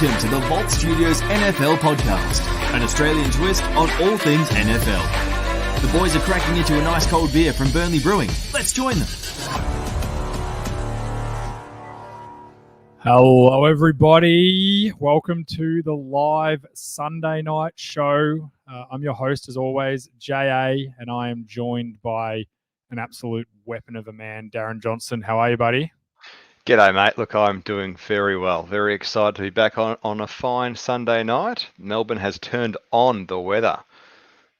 Welcome to the Vault Studios NFL podcast, an Australian twist on all things NFL. The boys are cracking into a nice cold beer from Burnley Brewing. Let's join them. Hello, everybody. Welcome to the live Sunday night show. I'm your host, as always, JA, and I am joined by an absolute weapon of a man, Darren Johnson. How are you, buddy? G'day, mate. Look, I'm doing very well. Very excited to be back on a fine Sunday night. Melbourne has turned on the weather.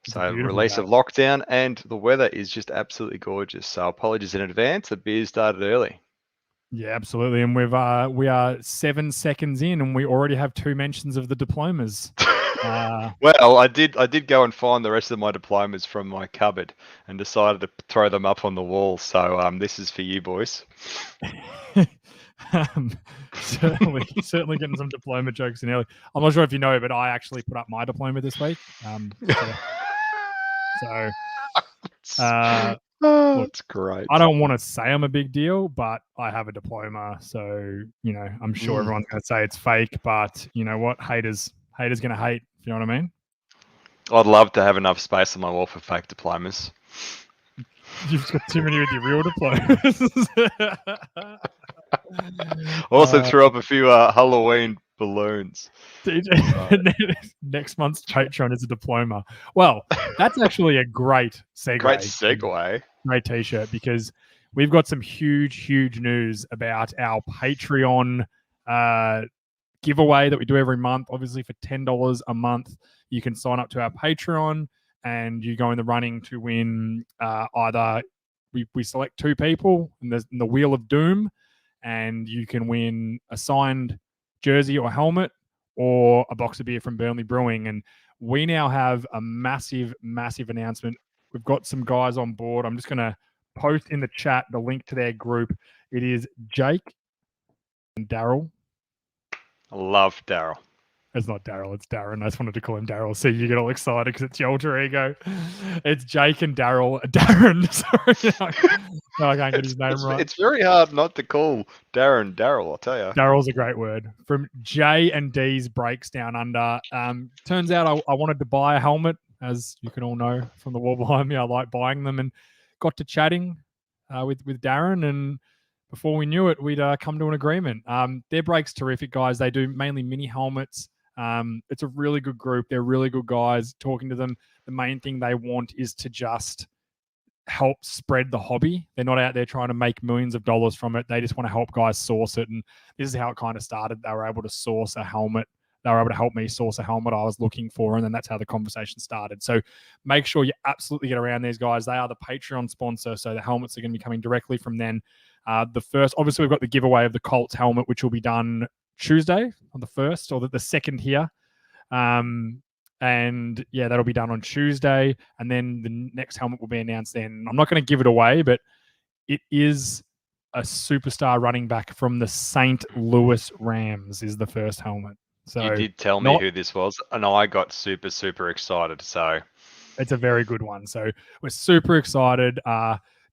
So release of lockdown, and the weather is just absolutely gorgeous. So apologies in advance. The beer started early. Yeah, absolutely. And we are 7 seconds in, and we already have 2 mentions of the diplomas. Well, I did go and find the rest of my diplomas from my cupboard and decided to throw them up on the wall. So this is for you, boys. Certainly getting some diploma jokes in early. I'm not sure if you know, but I actually put up my diploma this week. Look, it's great. I don't want to say I'm a big deal, but I have a diploma, so I'm sure everyone's going to say it's fake. But you know what? Haters going to hate. If you know what I mean? I'd love to have enough space on my wall for fake diplomas. You've got too many with your real diplomas. Also threw up a few Halloween balloons. Next month's Patreon is a diploma. Well, that's actually a great segue. Great segue. Great t-shirt, because we've got some huge news about our Patreon giveaway that we do every month. Obviously, for $10 a month, you can sign up to our Patreon and you go in the running to win either we select 2 people in the Wheel of Doom, and you can win a signed jersey or helmet or a box of beer from Burnley Brewing. And we now have a massive announcement. We've got some guys on board. I'm just going to post in the chat the link to their group. It is Jake and Daryl. I love Daryl. It's not Daryl, it's Darren. I just wanted to call him Daryl. See, you get all excited because it's your alter ego. It's Jake and Daryl. Darren, sorry. No, I can't get his name right. It's very hard not to call Darren Daryl, I'll tell you. Daryl's a great word. From J and D's Breaks Down Under. Turns out I wanted to buy a helmet, as you can all know from the wall behind me. I like buying them, and got to chatting with Darren, and before we knew it, we'd come to an agreement. Their Break's terrific, guys. They do mainly mini helmets. It's a really good group. They're really good guys. Talking to them, the main thing they want is to just help spread the hobby. They're not out there trying to make millions of dollars from it. They just want to help guys source it. And this is how it kind of started. They were able to source a helmet. They were able to help me source a helmet I was looking for. And then that's how the conversation started. So make sure you absolutely get around these guys. They are the Patreon sponsor. So the helmets are going to be coming directly from them. Obviously, we've got the giveaway of the Colts helmet, which will be done Tuesday on the 1st, or the 2nd here. And yeah, that'll be done on Tuesday. And then the next helmet will be announced then. I'm not going to give it away, but it is a superstar running back from the St. Louis Rams is the first helmet. So you did tell me who this was, and I got super excited. So it's a very good one. So we're super excited.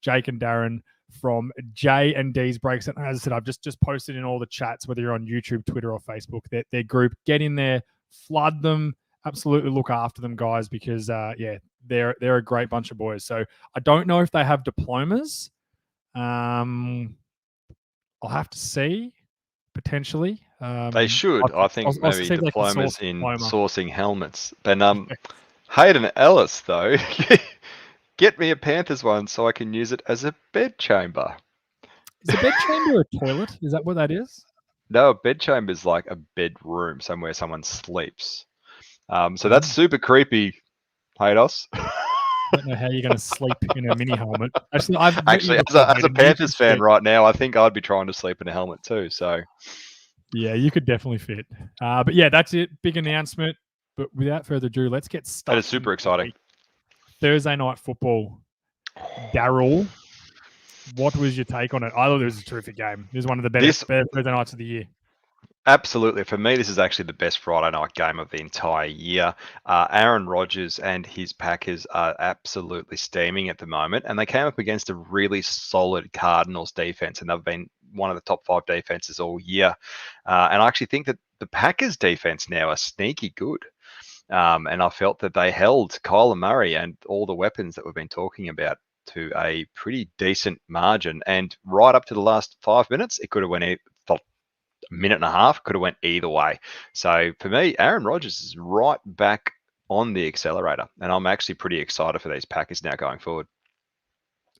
Jake and Darren from J and D's Breaks. And as I said, I've just posted in all the chats, whether you're on YouTube, Twitter, or Facebook, their group. Get in there, flood them, absolutely look after them, guys, because they're a great bunch of boys. So I don't know if they have diplomas. I'll have to see, potentially. They should. I think maybe diplomas in sourcing helmets. Then Hayden Ellis, though. Get me a Panthers one so I can use it as a bed chamber. Is a bed chamber a toilet? Is that what that is? No, a bed chamber is like a bedroom, somewhere someone sleeps. So that's super creepy, Haydos. I don't know how you're going to sleep in a mini helmet. Actually, as a Panthers fan right now, I think I'd be trying to sleep in a helmet too. So yeah, you could definitely fit. But yeah, that's it. Big announcement. But without further ado, let's get started. That is super exciting. Thursday night football. Daryl, what was your take on it? I thought it was a terrific game. It was one of the best Thursday nights of the year. Absolutely. For me, this is actually the best Friday night game of the entire year. Aaron Rodgers and his Packers are absolutely steaming at the moment, and they came up against a really solid Cardinals defense, and they've been one of the top 5 defenses all year. And I actually think that the Packers defense now are sneaky good. And I felt that they held Kyler Murray and all the weapons that we've been talking about to a pretty decent margin. And right up to the last 5 minutes, it could have went a minute and a half, could have went either way. So for me, Aaron Rodgers is right back on the accelerator, and I'm actually pretty excited for these Packers now going forward.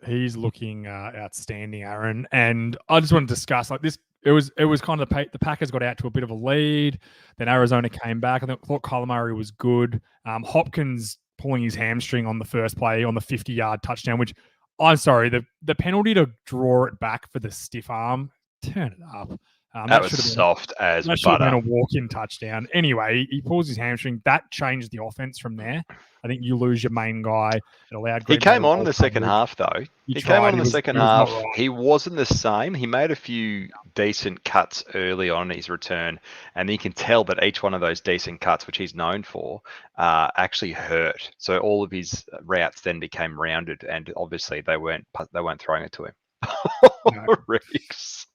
He's looking outstanding, Aaron. And I just want to discuss like this. It was kind of the Packers got out to a bit of a lead. Then Arizona came back. I thought Kyler Murray was good. Hopkins pulling his hamstring on the first play on the 50-yard touchdown, which I'm sorry, the penalty to draw it back for the stiff arm, turn it up. That was soft as butter. That should have been a walk-in touchdown. Anyway, he pulls his hamstring. That changed the offense from there. I think you lose your main guy. It allowed. He came on in the second half, though. He came on in the second half. He wasn't the same. He made a few decent cuts early on in his return, and you can tell that each one of those decent cuts, which he's known for, actually hurt. So all of his routes then became rounded, and obviously they weren't throwing it to him.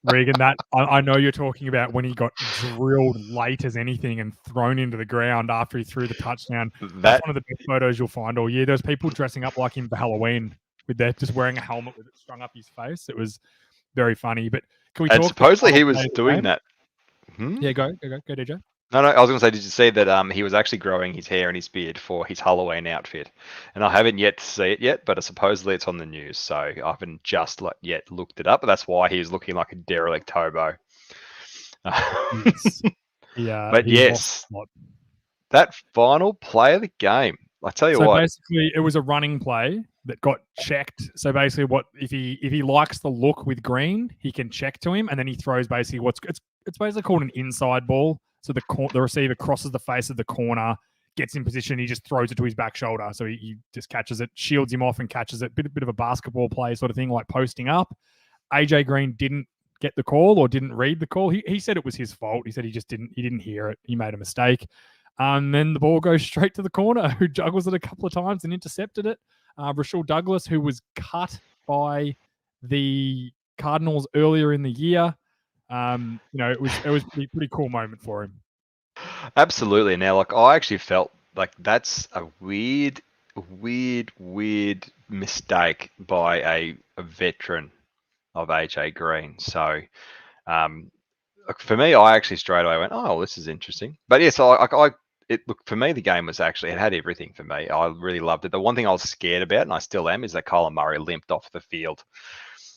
Regan, that I know you're talking about when he got drilled late as anything and thrown into the ground after he threw the touchdown. That's one of the best photos you'll find all year. There's people dressing up like him for Halloween with their just wearing a helmet with it strung up his face. It was very funny. But can we talk? And supposedly he was doing that. Yeah, go DJ. No, I was going to say, did you see that he was actually growing his hair and his beard for his Halloween outfit? And I haven't yet to see it yet, but supposedly it's on the news. So I haven't just yet looked it up, but that's why he's looking like a derelict hobo. Yeah. But yes, that final play of the game, I tell you what. Basically, it was a running play that got checked. So basically, what if he likes the look with Green, he can check to him, and then he throws basically it's basically called an inside ball. So the receiver crosses the face of the corner, gets in position, he just throws it to his back shoulder. So he just catches it, shields him off and catches it. Bit of a basketball play sort of thing, like posting up. AJ Green didn't get the call or didn't read the call. He said it was his fault. He said he didn't hear it. He made a mistake. And then the ball goes straight to the corner, who juggles it a couple of times and intercepted it. Rasul Douglas, who was cut by the Cardinals earlier in the year. It was a pretty cool moment for him. Absolutely. Now, I actually felt like that's a weird mistake by a veteran of AJ Green. So, for me, I actually straight away went, "Oh, this is interesting." But yeah, so for me, the game was actually, it had everything for me. I really loved it. The one thing I was scared about, and I still am, is that Kyler Murray limped off the field.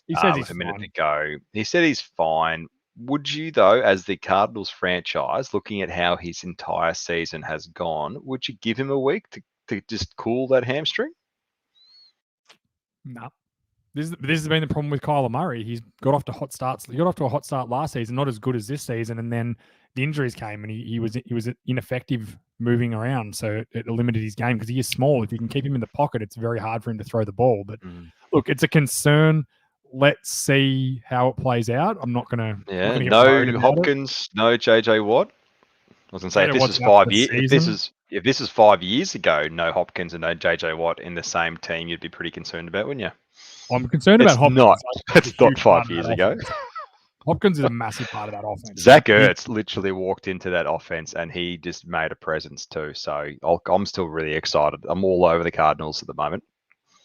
He says with a minute to go. He said he's fine. Would you, though, as the Cardinals franchise, looking at how his entire season has gone, would you give him a week to just cool that hamstring? No. This has been the problem with Kyler Murray. He's got off to hot starts. He got off to a hot start last season, not as good as this season, and then the injuries came, and he was ineffective moving around. So it limited his game because he is small. If you can keep him in the pocket, it's very hard for him to throw the ball. But look, it's a concern. Let's see how it plays out. I'm not going to. Yeah, no Hopkins, no JJ Watt. I was going to say, if this was 5 years, if this was 5 years ago, no Hopkins and no JJ Watt in the same team, you'd be pretty concerned about, wouldn't you? I'm concerned about Hopkins. It's not 5 years ago. Hopkins is a massive part of that offense. Zach Ertz literally walked into that offense and he just made a presence too. So I'm still really excited. I'm all over the Cardinals at the moment.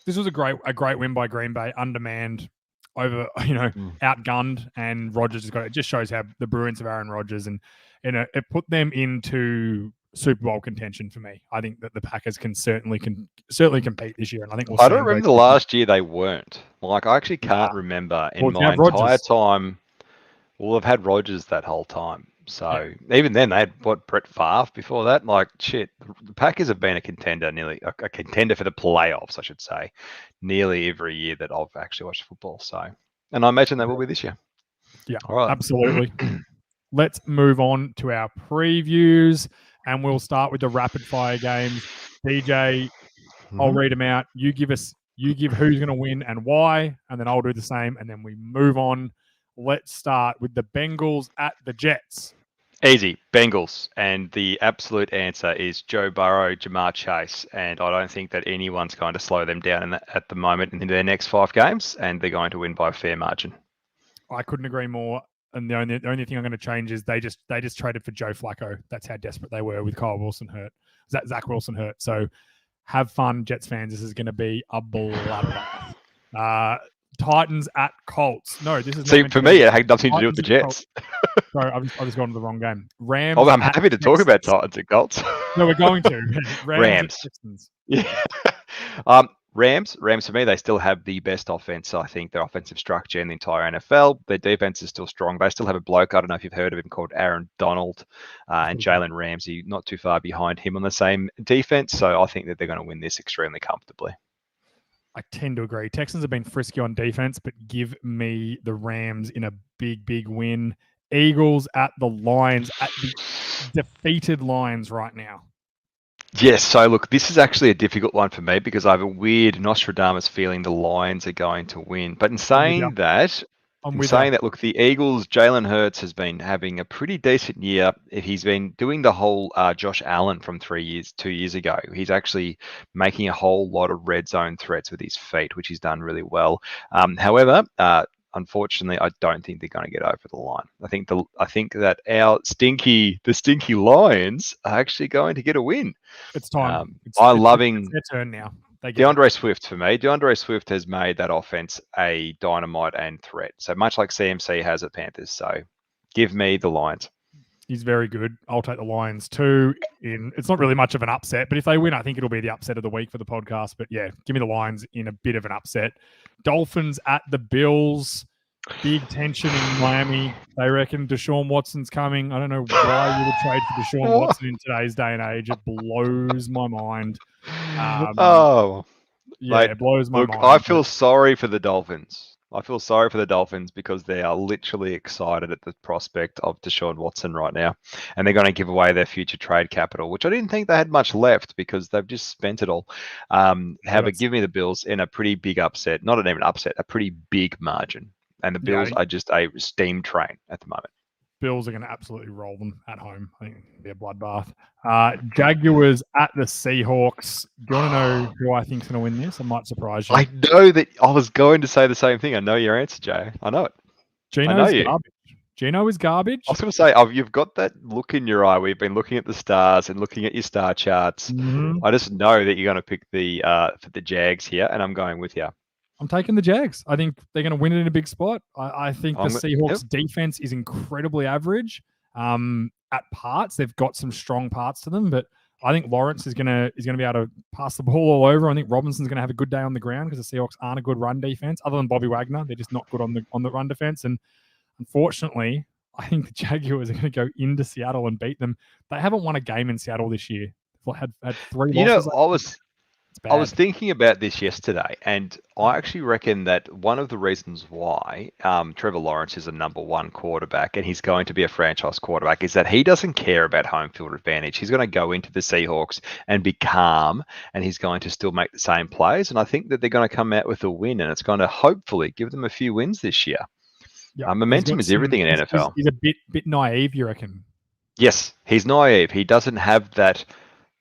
This was a great win by Green Bay, undermanned, outgunned, and Rodgers has got it. It just shows how the brilliance of Aaron Rodgers, and it put them into Super Bowl contention for me. I think that the Packers can certainly compete this year, and I think I don't remember the last year they weren't. I actually can't remember in my entire time. Well, they've had Rodgers that whole time. So even then, they had Brett Favre before that. The Packers have been a contender, nearly a contender for the playoffs, I should say, nearly every year that I've actually watched football. So, and I imagine they will be this year. Yeah, all right. Absolutely. Let's move on to our previews, and we'll start with the rapid fire games. DJ, I'll read them out. You give who's going to win and why, and then I'll do the same, and then we move on. Let's start with the Bengals at the Jets. Easy, Bengals. And the absolute answer is Joe Burrow, Jamar Chase. And I don't think that anyone's going to slow them down at the moment in their next 5 games. And they're going to win by a fair margin. I couldn't agree more. And the only thing I'm going to change is they just traded for Joe Flacco. That's how desperate they were with Kyle Wilson hurt. Zach Wilson hurt. So have fun, Jets fans. This is going to be a bloodbath. Titans at Colts. No, this is. See, for me, it had nothing to do with the Jets. Sorry, I've just gone to the wrong game. Rams. Oh, I'm happy to talk about Titans and Colts. No, we're going to. Rams. Yeah. Rams for me, they still have the best offense. I think their offensive structure in the entire NFL. Their defense is still strong. They still have a bloke, I don't know if you've heard of him, called Aaron Donald, and Jalen Ramsey, not too far behind him on the same defense. So I think that they're going to win this extremely comfortably. I tend to agree. Texans have been frisky on defense, but give me the Rams in a big win. Eagles at the Lions, at the defeated Lions right now. Yes, so look, this is actually a difficult one for me because I have a weird Nostradamus feeling the Lions are going to win. But in saying that, look, the Eagles, Jalen Hurts has been having a pretty decent year. He's been doing the whole Josh Allen from 2 years ago. He's actually making a whole lot of red zone threats with his feet, which he's done really well. However, unfortunately, I don't think they're going to get over the line. I think that the stinky Lions are actually going to get a win. It's time. It's their turn now. DeAndre Swift for me. DeAndre Swift has made that offense a dynamite and threat. So much like CMC has at Panthers. So give me the Lions. He's very good. I'll take the Lions too. It's not really much of an upset, but if they win, I think it'll be the upset of the week for the podcast. But yeah, give me the Lions in a bit of an upset. Dolphins at the Bills. Big tension in Miami. They reckon Deshaun Watson's coming. I don't know why you would trade for Deshaun Watson in today's day and age. It blows my mind. It blows my mind. I feel sorry for the Dolphins. Because they are literally excited at the prospect of Deshaun Watson right now. And they're going to give away their future trade capital, which I didn't think they had much left because they've just spent it all. However, give me the Bills in a pretty big upset. Not even upset, a pretty big margin. And the Bills are just a steam train at the moment. Bills are going to absolutely roll them at home. I think it'll be a bloodbath. Jaguars at the Seahawks. Do you want to know who I think is going to win this? I might surprise you. I know that I was going to say the same thing. I know your answer, Jay. I know it. Gino is garbage. Gino is garbage. I was going to say, you've got that look in your eye. We've been looking at the stars and looking at your star charts. Mm-hmm. I just know that you're going to pick for the Jags here, and I'm going with you. I'm taking the Jags. I think they're going to win it in a big spot. I think the Seahawks defense is incredibly average. At parts, they've got some strong parts to them, but I think Lawrence is going to be able to pass the ball all over. I think Robinson's going to have a good day on the ground because the Seahawks aren't a good run defense. Other than Bobby Wagner, they're just not good on the run defense. And unfortunately, I think the Jaguars are going to go into Seattle and beat them. They haven't won a game in Seattle this year. They've had 3 losses. I was thinking about this yesterday, and I actually reckon that one of the reasons why Trevor Lawrence is a number 1 quarterback and he's going to be a franchise quarterback is that he doesn't care about home field advantage. He's going to go into the Seahawks and be calm, and he's going to still make the same plays. And I think that they're going to come out with a win, and it's going to hopefully give them a few wins this year. Yep. Momentum is everything in NFL. He's a bit naive, you reckon? Yes, he's naive. He doesn't have that.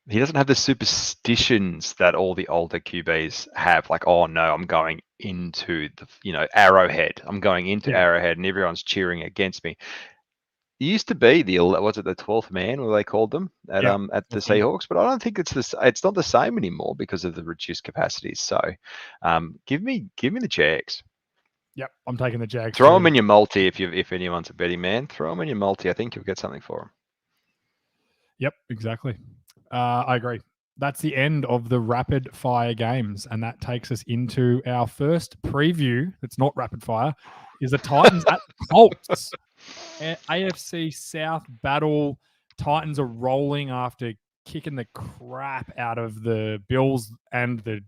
He doesn't have the superstitions that all the older QBs have. Like, oh no, I'm going into the Arrowhead. I'm going into Arrowhead, and everyone's cheering against me. It used to be the 12th man, what they called them at the Seahawks, but I don't think it's not the same anymore because of the reduced capacities. So, give me the Jags. Yep, I'm taking the Jags. Throw them in your multi if anyone's a betting man. Throw them in your multi. I think you'll get something for them. Yep, exactly. I agree. That's the end of the rapid fire games, and that takes us into our first preview. That's not rapid fire. Is the Titans at Colts? AFC South battle. Titans are rolling after kicking the crap out of the Bills and the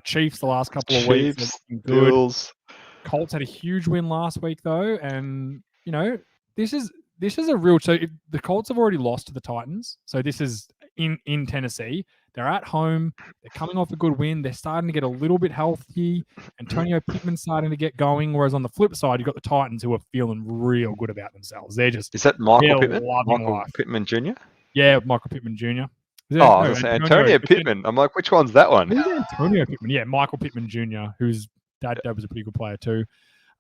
Chiefs the last couple of weeks. Bills. Colts had a huge win last week though, and this is a real. So the Colts have already lost to the Titans, so this is in Tennessee. They're at home. They're coming off a good win. They're starting to get a little bit healthy. Antonio Pittman's starting to get going. Whereas on the flip side, you've got the Titans who are feeling real good about themselves. Is that Michael Pittman? Michael Pittman Jr.? Yeah, Michael Pittman Jr. Antonio Pittman. I'm like, which one's that one? Antonio Pittman. Yeah, Michael Pittman Jr., whose dad was a pretty good player too.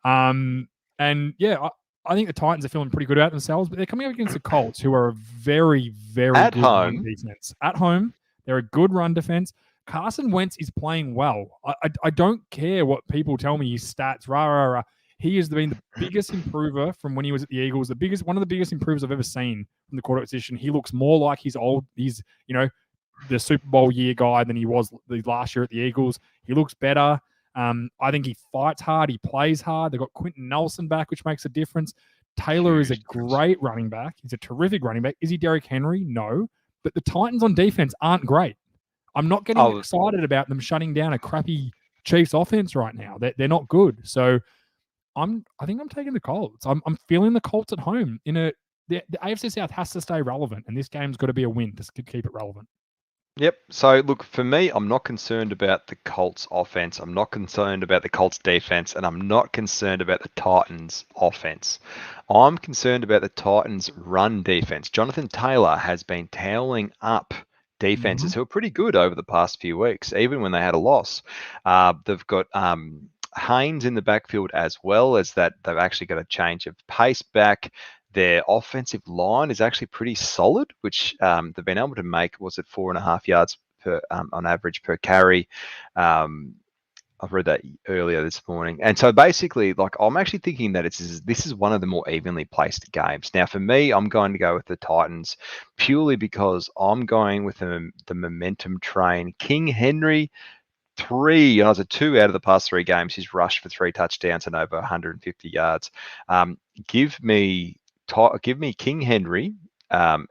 And yeah, I think the Titans are feeling pretty good about themselves, but they're coming up against the Colts, who are a very, very At good home. run defense. At home, they're a good run defense. Carson Wentz is playing well. I don't care what people tell me his stats. Rah, rah, rah. He has been the biggest improver from when he was at the Eagles. One of the biggest improvers I've ever seen from the quarterback position. He looks more like he's the Super Bowl year guy than he was the last year at the Eagles. He looks better. I think he fights hard. He plays hard. They've got Quentin Nelson back, which makes a difference. Taylor is a great running back. He's a terrific running back. Is he Derrick Henry? No. But the Titans on defense aren't great. I'm not getting excited about them shutting down a crappy Chiefs offense right now. They're not good. So I think I'm taking the Colts. I'm feeling the Colts at home. The AFC South has to stay relevant, and this game's got to be a win to keep it relevant. Yep. So, look, for me, I'm not concerned about the Colts offense. I'm not concerned about the Colts defense, and I'm not concerned about the Titans offense. I'm concerned about the Titans run defense. Jonathan Taylor has been toweling up defenses who are pretty good over the past few weeks, even when they had a loss. They've got Haynes in the backfield as well as that. They've actually got a change of pace back. Their offensive line is actually pretty solid, which they've been able to make, 4.5 yards per on average per carry. I've read that earlier this morning. And so basically, I'm actually thinking that this is one of the more evenly placed games. Now, for me, I'm going to go with the Titans purely because I'm going with the momentum train. King Henry, 2 out of the past 3 games, he's rushed for 3 touchdowns and over 150 yards. Give me King Henry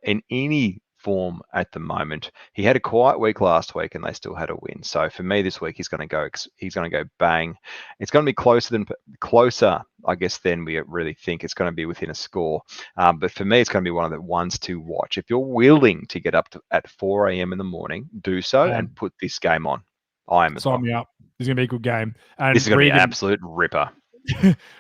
in any form at the moment. He had a quiet week last week and they still had a win. So for me this week he's going to go bang. It's going to be closer, I guess, than we really think. It's going to be within a score. But for me it's going to be one of the ones to watch. If you're willing to get up at 4 a.m. in the morning, do so and put this game on. I am as well. Sign me up. This is going to be a good game. And this is going to be an absolute ripper.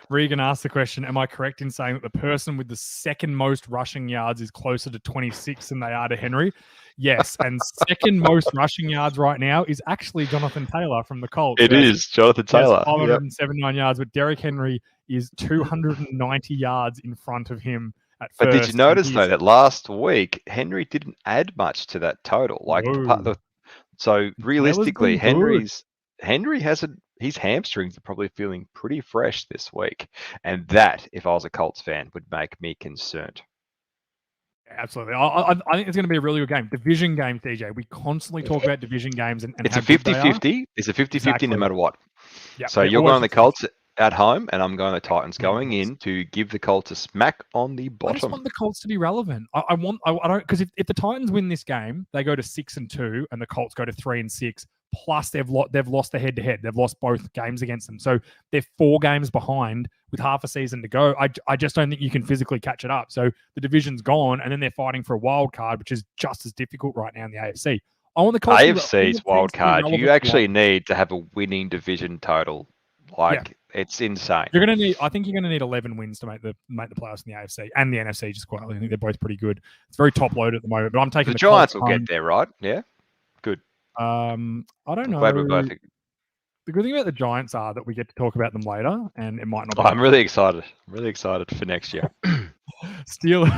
Regan asked the question, am I correct in saying that the person with the second most rushing yards is closer to 26 than they are to Henry? Yes, and second most rushing yards right now is actually Jonathan Taylor from the Colts. It is Jonathan Taylor. 579 yards, but Derrick Henry is 290 yards in front of him at first. But did you notice, though, that last week, Henry didn't add much to that total? So realistically, Henry has his hamstrings are probably feeling pretty fresh this week. And that, if I was a Colts fan, would make me concerned. Absolutely. I think it's going to be a really good game. Division games, DJ. We constantly talk about division games. And it's a 50-50. It's a 50-50 exactly. No matter what. Yep. So you're going the Colts at home, and I'm going the Titans going in to give the Colts a smack on the bottom. I just want the Colts to be relevant. I don't, because if the Titans win this game, they go to 6-2, and the Colts go to 3-6. Plus, they've lost the head-to-head. They've lost both games against them. So they're 4 games behind with half a season to go. I just don't think you can physically catch it up. So the division's gone, and then they're fighting for a wild card, which is just as difficult right now in the AFC. I want the Colts AFC's wild card. You actually need to have a winning division total. It's insane. I think you're gonna need 11 wins to make the playoffs in the AFC and the NFC just quietly. I think they're both pretty good. It's very top loaded at the moment, but I'm taking the Giants will get there, right? Yeah. Good. I don't know. The good thing about the Giants are that we get to talk about them later, and it might not be. I'm really excited. I'm really excited for next year. Steelers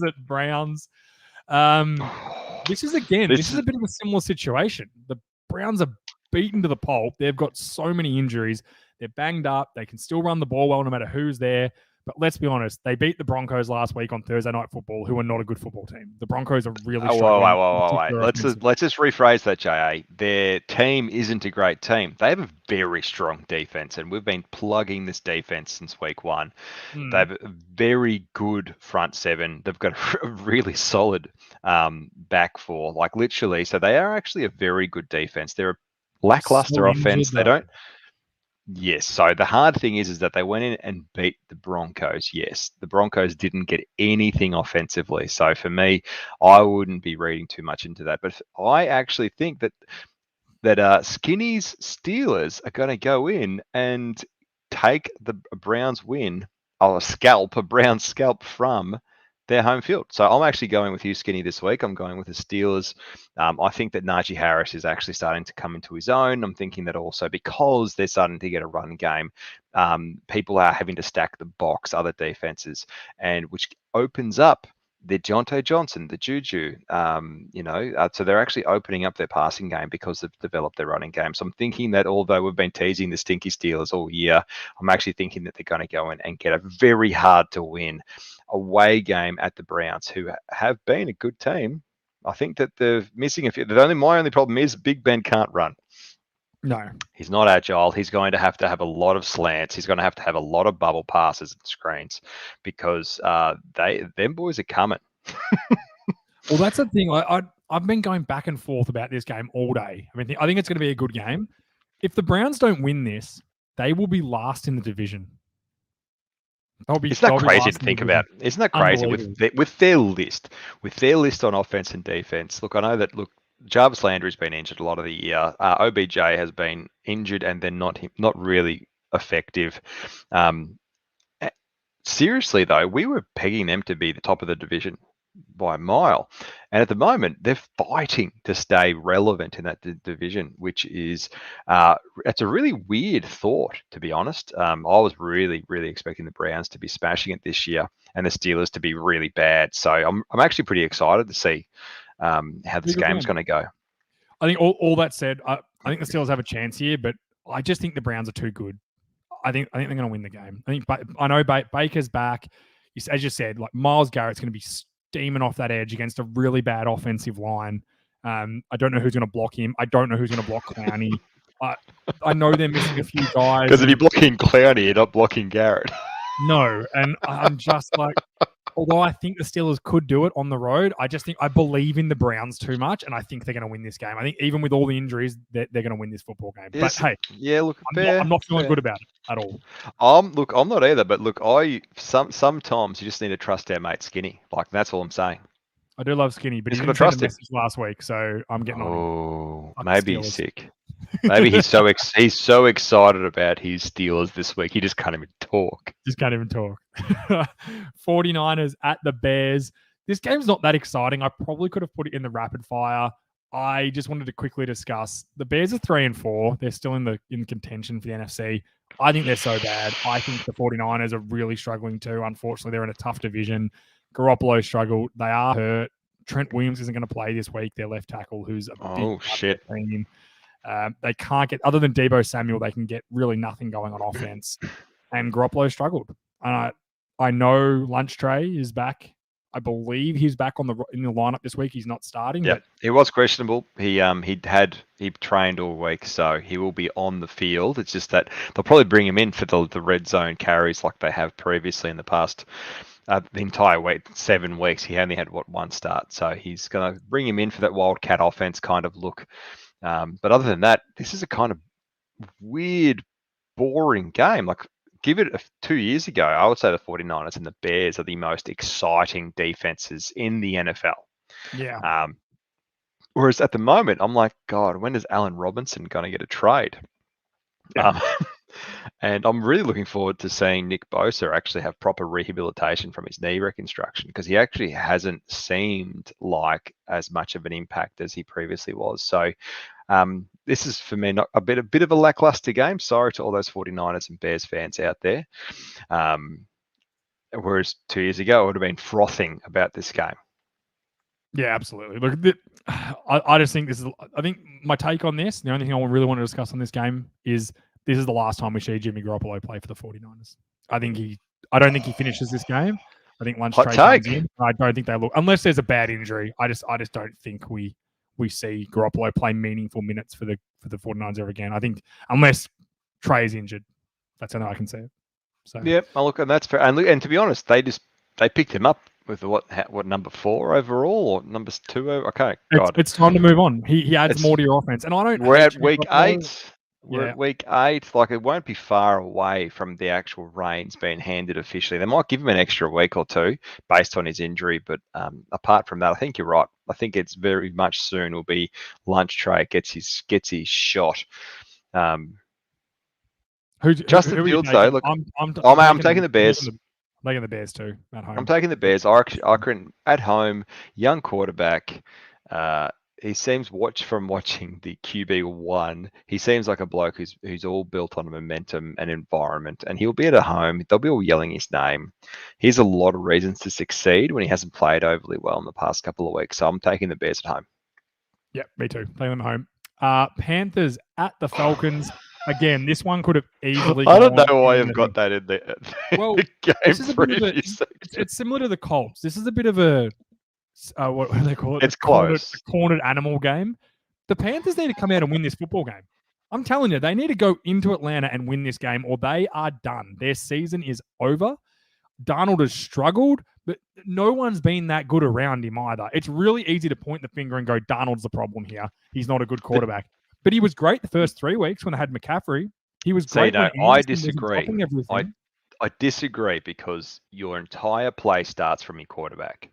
at Browns. This is a bit of a similar situation. The Browns are beaten to the pulp. They've got so many injuries. They're banged up. They can still run the ball well no matter who's there. But let's be honest, they beat the Broncos last week on Thursday Night Football, who are not a good football team. The Broncos are really struggling. Wait. Let's just rephrase that, JA. Their team isn't a great team. They have a very strong defense, and we've been plugging this defense since week 1. They have a very good front 7. They've got a really solid back 4, literally. So they are actually a very good defense. They're a lackluster offense. They don't. Yes. So the hard thing is that they went in and beat the Broncos. Yes. The Broncos didn't get anything offensively. So for me, I wouldn't be reading too much into that. But I actually think that Skinny's Steelers are going to go in and take the Browns win, a Browns scalp from their home field. So I'm actually going with you, Skinny, this week. I'm going with the Steelers. I think that Najee Harris is actually starting to come into his own. I'm thinking that also because they're starting to get a run game, people are having to stack the box, other defenses, and which opens up the Deontay Johnson, the Juju, so they're actually opening up their passing game because they've developed their running game. So I'm thinking that although we've been teasing the stinky Steelers all year, I'm actually thinking that they're going to go in and get a very hard to win away game at the Browns, who have been a good team. I think that they're missing a few. My only problem is Big Ben can't run. No. He's not agile. He's going to have a lot of slants. He's going to have a lot of bubble passes and screens because them boys are coming. Well, that's the thing. I've been going back and forth about this game all day. I think it's going to be a good game. If the Browns don't win this, they will be last in the division. Isn't that crazy to think about? Isn't that crazy with their list on offense and defense? Look, I know that. Jarvis Landry's been injured a lot of the year. OBJ has been injured and then not really effective. Seriously though, we were pegging them to be the top of the division by a mile, and at the moment they're fighting to stay relevant in that division, which is it's a really weird thought, to be honest. I was really expecting the Browns to be smashing it this year and the Steelers to be really bad. So I'm actually pretty excited to see how this game's going to go. I think all that said, I think the Steelers have a chance here, but I just think the Browns are too good. I think they're going to win the game. I know Baker's back. As you said, like Myles Garrett's going to be steaming off that edge against a really bad offensive line. I don't know who's going to block him. I don't know who's going to block Clowney. I know they're missing a few guys. Because if you're blocking Clowney, you're not blocking Garrett. No, and I'm just like, although I think the Steelers could do it on the road, I believe in the Browns too much, and I think they're going to win this game. I think even with all the injuries, they're going to win this football game. Yes. But hey, yeah, look, I'm not feeling good about it at all. I'm not either. But look, sometimes you just need to trust our mate Skinny. Like that's all I'm saying. I do love Skinny, but he didn't send a message last week, so I'm getting on him. Oh, maybe he's sick. Maybe he's so excited about his Steelers this week, he just can't even talk. 49ers at the Bears. This game's not that exciting. I probably could have put it in the rapid fire. I just wanted to quickly discuss the Bears are 3-4. They're still in contention for the NFC. I think they're so bad. I think the 49ers are really struggling too. Unfortunately, they're in a tough division. Garoppolo struggled. They are hurt. Trent Williams isn't going to play this week. Their left tackle, who's a big shit. Team. They can't get, other than Deebo Samuel, they can get really nothing going on offense. And Garoppolo struggled. And I know Lunch Tray is back. I believe he's back in the lineup this week. He's not starting. Yeah, he was questionable. He trained all week, so he will be on the field. It's just that they'll probably bring him in for the red zone carries like they have previously in the past. The entire week, 7 weeks, he only had one start, so he's going to bring him in for that Wildcat offense kind of look. But other than that, this is a kind of weird, boring game. Like, give it 2 years ago, I would say the 49ers and the Bears are the most exciting defenses in the NFL. Yeah. Whereas at the moment, I'm like, God, when is Allen Robinson going to get a trade? Yeah. And I'm really looking forward to seeing Nick Bosa actually have proper rehabilitation from his knee reconstruction, because he actually hasn't seemed like as much of an impact as he previously was. So this is, for me, not a bit of a lackluster game. Sorry to all those 49ers and Bears fans out there. Whereas 2 years ago, I would have been frothing about this game. Yeah, absolutely. Look, I just think I think my take on this, the only thing I really want to discuss on this game is this is the last time we see Jimmy Garoppolo play for the 49ers. I don't think he finishes this game. I think Lunch Trade comes in. I don't think they look, unless there's a bad injury. I just don't think we see Garoppolo play meaningful minutes for the 49ers ever again. I think unless Trey is injured, that's how I can see it. So yeah, look, and that's fair. And to be honest, they picked him up with what number 4 overall or numbers 2? Okay, it's time to move on. He adds more to your offense, and I don't. We're at week 8. We're at week 8. Like, it won't be far away from the actual reins being handed officially. They might give him an extra week or 2 based on his injury, but apart from that, I think you're right. I think it's very much soon will be Lunch Tray gets his shot. Justin Fields though, look, I'm taking the Bears. taking the Bears too at I'm home. taking the Bears. I reckon at home, young quarterback. He seems from watching the QB1. He seems like a bloke who's all built on momentum and environment, and he'll be at a home. They'll be all yelling his name. He has a lot of reasons to succeed when he hasn't played overly well in the past couple of weeks. So I'm taking the Bears at home. Yeah, me too. Taking them at home. Panthers at the Falcons. Again, this one could have easily. I don't know why you've got that in there. Well, game this is a bit of a, preview section. it's similar to the Colts. This is a bit of a what do they call it? It's close. Cornered animal game. The Panthers need to come out and win this football game. I'm telling you, they need to go into Atlanta and win this game, or they are done. Their season is over. Darnold has struggled, but no one's been that good around him either. It's really easy to point the finger and go, Darnold's the problem here. He's not a good quarterback. But he was great the first 3 weeks when they had McCaffrey. He was great. I disagree. I disagree because your entire play starts from your quarterback.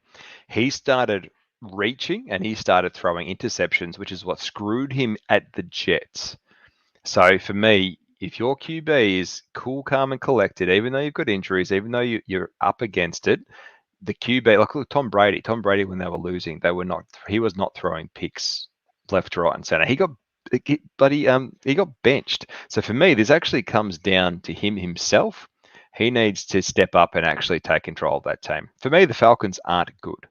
He started reaching and he started throwing interceptions, which is what screwed him at the Jets. So for me, if your QB is cool, calm, and collected, even though you've got injuries, even though you're up against it, the QB, like look, Tom Brady, when they were losing, he was not throwing picks left, right, and center. He got benched. So for me, this actually comes down to him himself. He needs to step up and actually take control of that team. For me, the Falcons aren't good.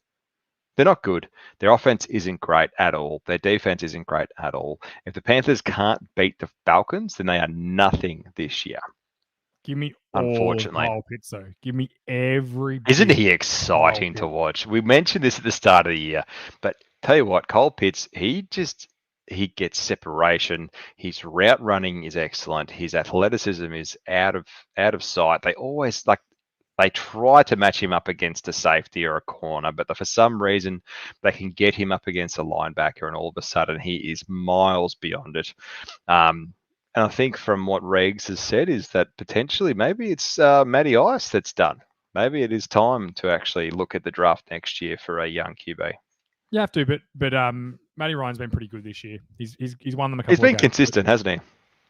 They're not good. Their offense isn't great at all. Their defense isn't great at all. If the Panthers can't beat the Falcons, then they are nothing this year. Give me unfortunately. Kyle Pitts, though. Give me every. Isn't he exciting to watch? We mentioned this at the start of the year, but tell you what, Kyle Pitts, he gets separation. His route running is excellent. His athleticism is out of sight. They try to match him up against a safety or a corner, but for some reason they can get him up against a linebacker, and all of a sudden he is miles beyond it. And I think from what Regs has said is that potentially maybe it's Matty Ice that's done. Maybe it is time to actually look at the draft next year for a young QB. You have to, but Matty Ryan's been pretty good this year. He's won them a couple. He's been consistent, hasn't he?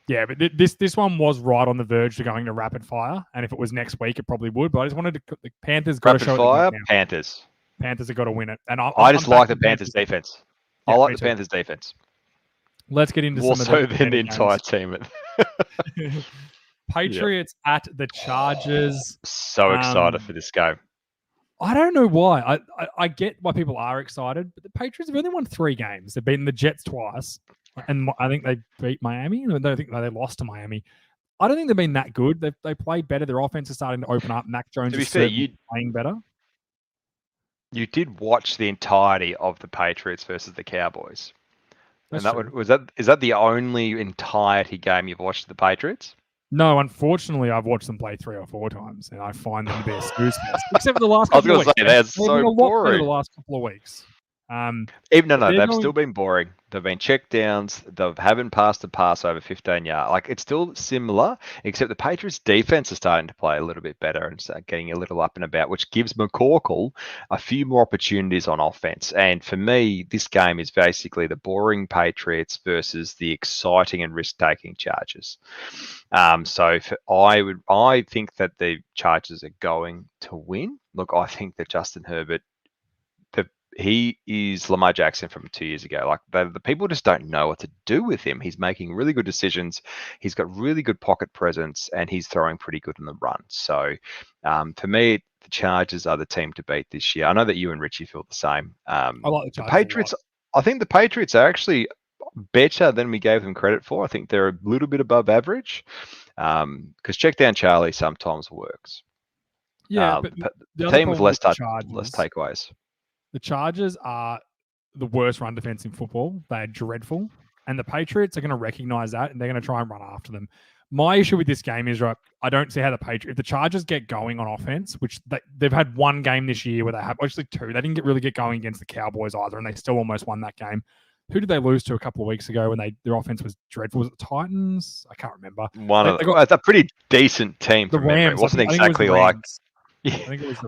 Yeah, but this one was right on the verge to going to rapid fire, and if it was next week, it probably would. But I just wanted the Panthers got to show rapid fire. Panthers have got to win it, and I just like the Panthers defense. I like the Panthers defense. Let's get into more some so of than the entire team. Patriots at the Chargers. So excited for this game. I don't know why. I get why people are excited, but the Patriots have only won 3 games. They've beaten the Jets twice, and I think they beat Miami. I don't think they lost to Miami. I don't think they've been that good. They played better. Their offense is starting to open up. Mac Jones is playing better. You did watch the entirety of the Patriots versus the Cowboys. That's and is that the only entirety game you've watched the Patriots? No, unfortunately, I've watched them play 3 or 4 times, and I find them to be a snooze fest. Except for the last couple of weeks. I was going to say, they're so boring. The last couple of weeks. They've still been boring. They've been check downs. They haven't passed a pass over 15 yards. Like, it's still similar, except the Patriots defense is starting to play a little bit better and start getting a little up and about, which gives McCorkle a few more opportunities on offense. And for me, this game is basically the boring Patriots versus the exciting and risk-taking Chargers. I think that the Chargers are going to win. Look, I think that Justin Herbert, he is Lamar Jackson from 2 years ago. Like the people just don't know what to do with him. He's making really good decisions. He's got really good pocket presence, and he's throwing pretty good in the run. So for me, the Chargers are the team to beat this year. I know that you and Richie feel the same. I like the Patriots. I think the Patriots are actually better than we gave them credit for. I think they're a little bit above average because check down Charlie sometimes works. Yeah, but the team with less takeaways. The Chargers are the worst run defense in football. They're dreadful. And the Patriots are going to recognize that, and they're going to try and run after them. My issue with this game is, right, I don't see how if the Chargers get going on offense, which they've had 1 game this year where they have, actually 2. They didn't really get going against the Cowboys either, and they still almost won that game. Who did they lose to a couple of weeks ago when their offense was dreadful? Was it the Titans? I can't remember. It's a pretty decent team. The Rams. It wasn't exactly like...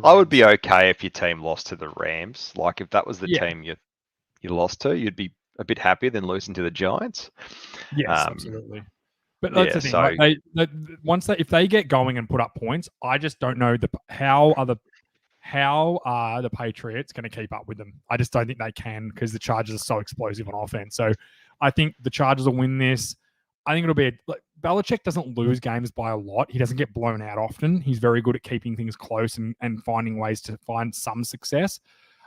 I would be okay if your team lost to the Rams. Like if that was the team you lost to, you'd be a bit happier than losing to the Giants. Yes, absolutely. But that's the thing. Like if they get going and put up points, I just don't know how are the Patriots going to keep up with them. I just don't think they can because the Chargers are so explosive on offense. So I think the Chargers will win this. I think it'll be Belichick doesn't lose games by a lot. He doesn't get blown out often. He's very good at keeping things close and finding ways to find some success.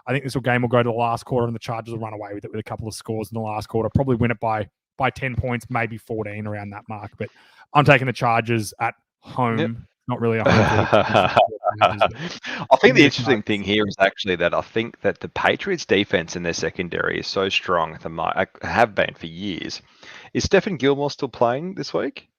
I think this game will go to the last quarter and the Chargers will run away with it with a couple of scores in the last quarter. Probably win it by 10 points, maybe 14 around that mark. But I'm taking the Chargers at home. Yep. Not really a home. I think the interesting thing here is actually that I think that the Patriots defense in their secondary is so strong have been for years. Is Stephen Gilmore still playing this week?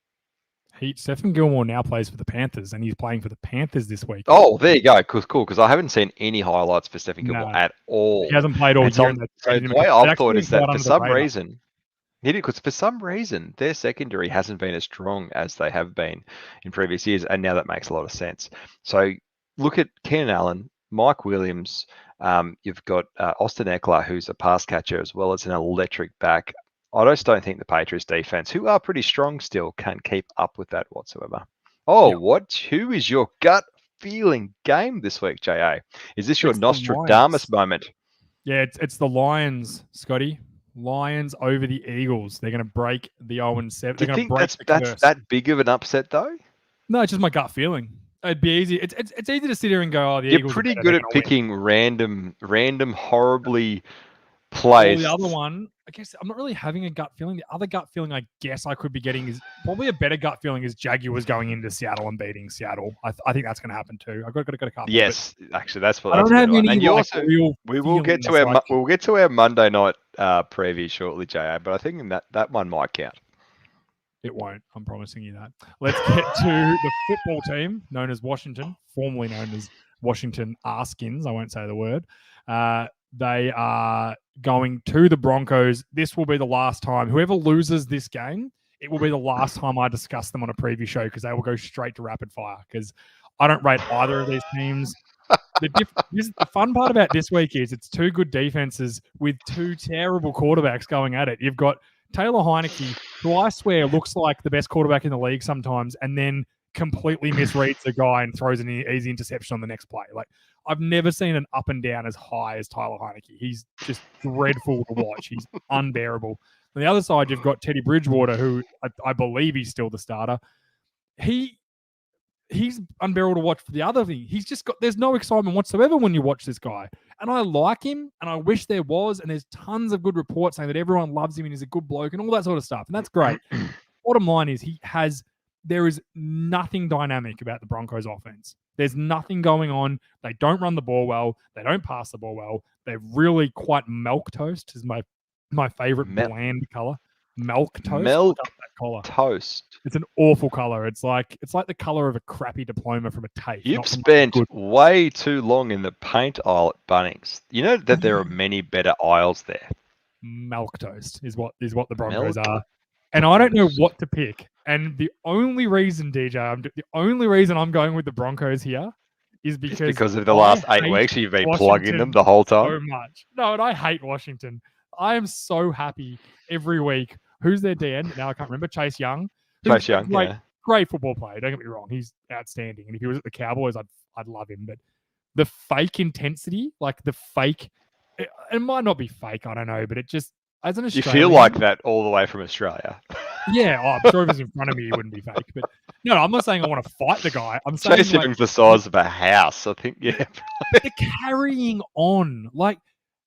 Stephen Gilmore now plays for the Panthers, and he's playing for the Panthers this week. Oh, there you go. Cool, because I haven't seen any highlights for Stephen Gilmore at all. He hasn't played all year. So the way I've thought is that for some reason, their secondary hasn't been as strong as they have been in previous years, and now that makes a lot of sense. So look at Keenan Allen, Mike Williams. You've got Austin Eckler, who's a pass catcher as well as an electric back. I just don't think the Patriots defense, who are pretty strong still, can keep up with that whatsoever. Who is your gut feeling game this week, JA? Is this your Nostradamus moment? Yeah, it's the Lions, Scotty. Lions over the Eagles. They're going to break the 0-7. Do you think that's that big of an upset, though? No, it's just my gut feeling. It'd be easy. It's easy to sit here and go, the You're Eagles. You're pretty good at picking random, horribly placed. Well, the other one, I guess I'm not really having a gut feeling. The other gut feeling I guess I could be getting is probably a better gut feeling is Jaguars going into Seattle and beating Seattle. I think that's going to happen too. I've got a couple. Yes, actually, that's what I don't have any. And you also, we will get to our Monday night preview shortly, JA. But I think that one might count. It won't. I'm promising you that. Let's get to the football team known as Washington, formerly known as Washington Arskins. I won't say the word. They are going to the Broncos. This will be the last time. Whoever loses this game, it will be the last time I discuss them on a preview show because they will go straight to rapid fire because I don't rate either of these teams. The fun part about this week is it's two good defenses with two terrible quarterbacks going at it. You've got Taylor Heineke, who I swear looks like the best quarterback in the league sometimes, and then completely misreads the guy and throws an easy interception on the next play. Like, I've never seen an up and down as high as Tyler Heineke. He's just dreadful to watch. He's unbearable. On the other side, you've got Teddy Bridgewater, who I believe he's still the starter. He's unbearable to watch for the other thing. There's no excitement whatsoever when you watch this guy. And I like him, and I wish there was, and there's tons of good reports saying that everyone loves him and he's a good bloke and all that sort of stuff. And that's great. Bottom line is there is nothing dynamic about the Broncos offense. There's nothing going on. They don't run the ball well. They don't pass the ball well. They're really quite milk toast is my favorite bland color. Milk toast. Milk toast. It's an awful color. It's like the color of a crappy diploma from a TAFE. You've spent way too long in the paint aisle at Bunnings. You know that there are many better aisles there. Milk toast is what the Broncos are. And I don't know what to pick. And the only reason, DJ, I'm going with the Broncos here is because of the last 8 weeks you've been plugging them the whole time. So much. No, and I hate Washington. I am so happy every week. Who's their DN? Now I can't remember. Chase Young. Great football player. Don't get me wrong. He's outstanding. And if he was at the Cowboys, I'd love him. But the fake intensity, like the fake, it might not be fake. I don't know, but it just. As an Australian, you feel like that all the way from Australia. Yeah, I'm sure if he was in front of me, he wouldn't be fake. But no, I'm not saying I want to fight the guy. I'm saying Chase Young's the size of a house. I think, yeah. They're carrying on. Like,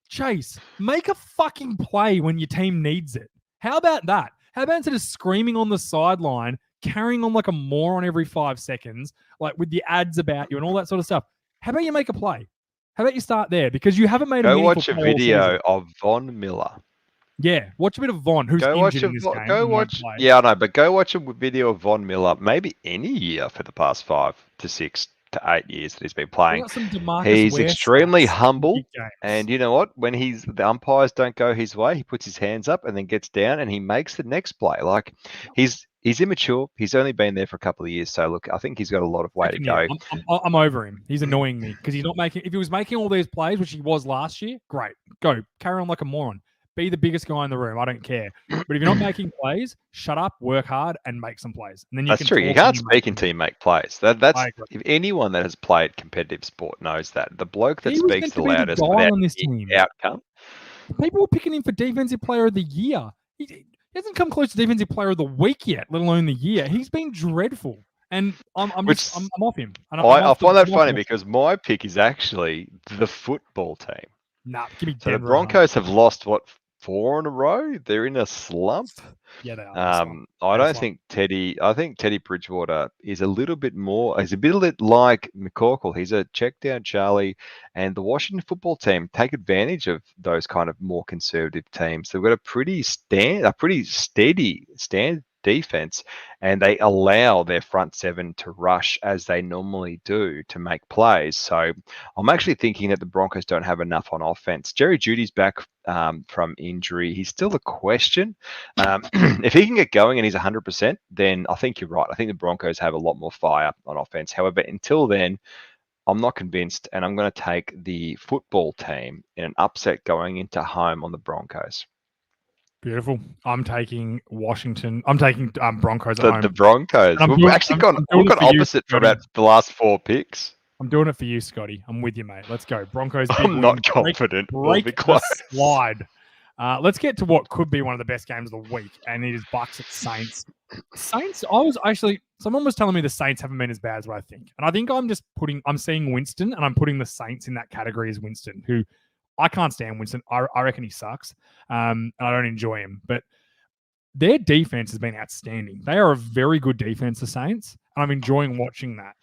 Chase, make a fucking play when your team needs it. How about that? How about instead of screaming on the sideline, carrying on like a moron every 5 seconds, like with the ads about you and all that sort of stuff? How about you make a play? How about you start there? Because you haven't made a meaningful play. Go watch a video of Von Miller. Yeah, watch a bit of Von, who's injured in this game. Yeah, I know, but go watch a video of Von Miller, maybe any year for the past 5 to 6 to 8 years that he's been playing. He's extremely humble, and you know what? When the umpires don't go his way, he puts his hands up and then gets down and he makes the next play. Like, he's immature. He's only been there for a couple of years, so look, I think he's got a lot of way to go. I'm over him. He's annoying me because he's not making. If he was making all these plays, which he was last year, great, go carry on like a moron. Be the biggest guy in the room. I don't care. But if you're not making plays, shut up, work hard, and make some plays. And then That's true. You can't speak until you make plays. That's if anyone that has played competitive sport knows that. The bloke that speaks the loudest about on this team. Outcome. People were picking him for Defensive Player of the Year. He hasn't come close to Defensive Player of the Week yet, let alone the year. He's been dreadful. And I'm off him. I find that funny because my pick is actually the football team. Nah, give me so the Broncos have lost, 4 in a row? They're in a slump. Yeah, they are. I think Teddy Bridgewater is a little bit more. He's a bit like McCorkle. He's a check down Charlie, and the Washington football team take advantage of those kind of more conservative teams. They've got a pretty steady defense, and they allow their front seven to rush as they normally do to make plays. So I'm actually thinking that the Broncos don't have enough on offense. Jerry Jeudy's back from injury. He's still a question. If he can get going and he's 100%, then I think you're right. I think the Broncos have a lot more fire on offense. However, until then, I'm not convinced, and I'm going to take the football team in an upset going into home on the Broncos. Beautiful. I'm taking Washington. I'm taking Broncos at home. The Broncos. We've actually gone opposite for about the last 4 picks. I'm doing it for you, Scotty. I'm with you, mate. Let's go. Broncos. I'm not confident. Break the slide. Let's get to what could be one of the best games of the week, and it is Bucks at Saints. Saints, someone was telling me the Saints haven't been as bad as what I think. And I think I'm seeing Winston, and I'm putting the Saints in that category as Winston, who I can't stand Winston. I reckon he sucks, and I don't enjoy him. But their defense has been outstanding. They are a very good defense, the Saints, and I'm enjoying watching that.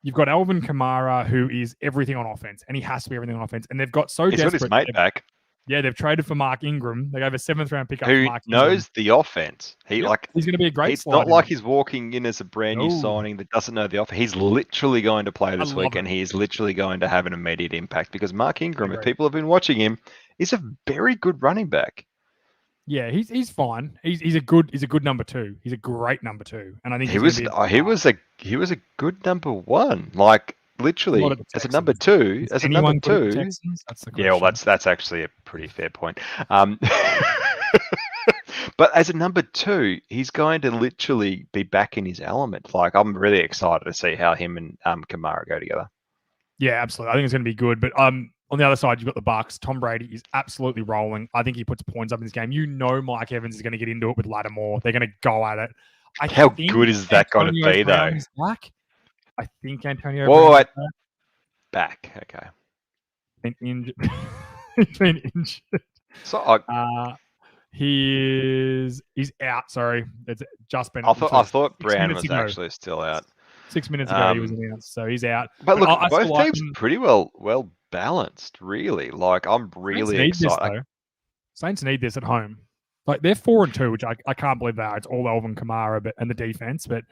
You've got Alvin Kamara, who is everything on offense, and he has to be everything on offense. And they've got He's got his mate back. Yeah, they've traded for Mark Ingram. They gave a 7th-round pick up who for Mark knows Ingram. the offense. He's going to be a great. It's not like he's walking in as a brand new signing that doesn't know the offense. He's literally going to play this week, and he is literally going to have an immediate impact because Mark Ingram, if people have been watching him, is a very good running back. Yeah, he's fine. He's a good number 2. He's a great number 2, and I think he was a good number 1. Like literally as a number 2, That's actually a pretty fair point. But as a number 2, he's going to literally be back in his element. Like I'm really excited to see how him and Kamara go together. Yeah, absolutely. I think it's going to be good. But on the other side, you've got the Bucks. Tom Brady is absolutely rolling. I think he puts points up in this game. Mike Evans is going to get into it with Lattimore. They're going to go at it. How good is that going to be, though? I think Antonio. Back. Okay. He's been injured. So he's out. Sorry, it's just been. I thought Brown was actually still out. 6 minutes ago he was announced, so he's out. But look, both teams pretty well balanced, really. Like I'm really excited. Saints need this at home. Like they're 4-2, which I can't believe they are. It's all Alvin Kamara and the defense, but